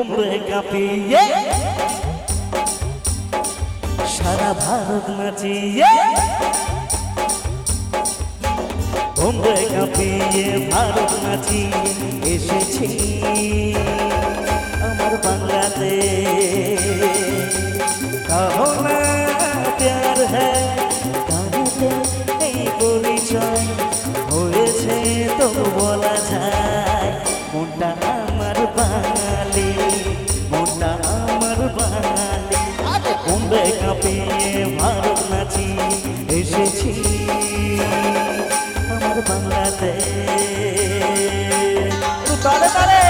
বোম্বে কাঁপিয়ে সারা ভারত নাচিয়ে, বোম্বে কাঁপিয়ে ভারত নাচিয়ে এসেছি আমার বাংলাদেশ। কহো না প্যার হ্যায়, গানেতে এই পরিচয় হয়েছে তো বলা যায়। মনটা আমার বাঙালি, মনটা আমার বাঙালি। বোম্বে কাঁপিয়ে ভারত নাচিয়ে এসেছি আমার বাংলাদেশ। তালে তালে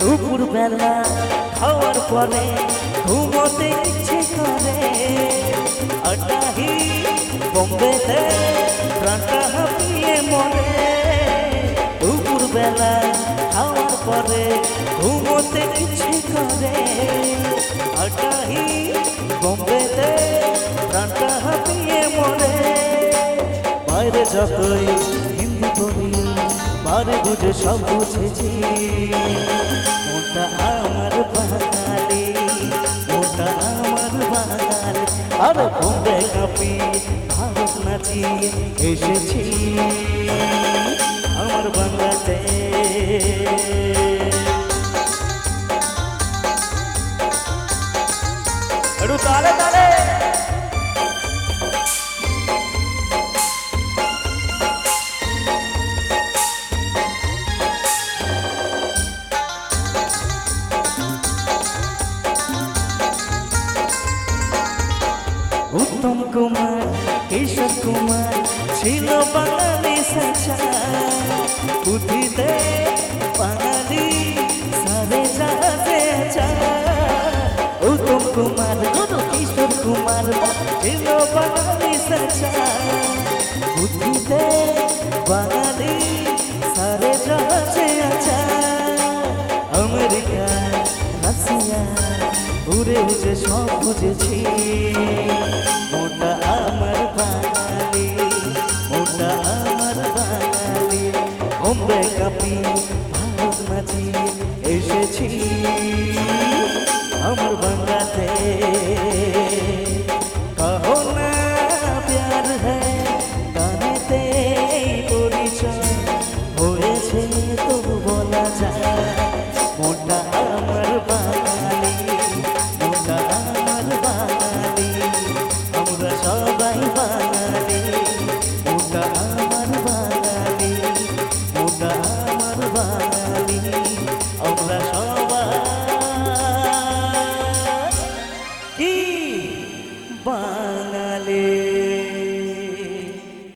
দুপুর বেলা খাওয়ার পরে ঘুমোতে ইচ্ছে করে, আটাহি বোম্বেতে প্রাণটা হাঁপিয়ে মরে। দুপুর বেলা খাওয়ার পরে ঘুমোতে ইচ্ছে করে, আটাহি বোম্বেতে প্রাণটা হাঁপিয়ে মরে। বাইরে যতই হিন্দি বলি বারে বুঝে সব বুঝেছি, মনটা আমার বাঙালি, মনটা আমার বাঙালি। আর বোম্বে কাঁপিয়ে ভারত নাচিয়ে এসেছি আমার বাংলাদেশ। একটু তালে তালে উত্তম কুমার কিশোর কুমার ছিল বাঙালি সাচা, বুদ্ধিতে বাঙালি সারে জাহাজে আছা। উত্তম কুমার কিশোর কুমার ছিল বাঙালি সাচা, বুদ্ধিতে বাঙালি সারে জাহাজে আছা। আমেরিকা রাশিয়া উড়ে উঠে সব বুঝেছি, মনটা আমার বাঙালি, মনটা আমার বাঙালি। বোম্বে কাঁপিয়ে ভারত নাচিয়ে এসেছি আমার বাংলাদেশ।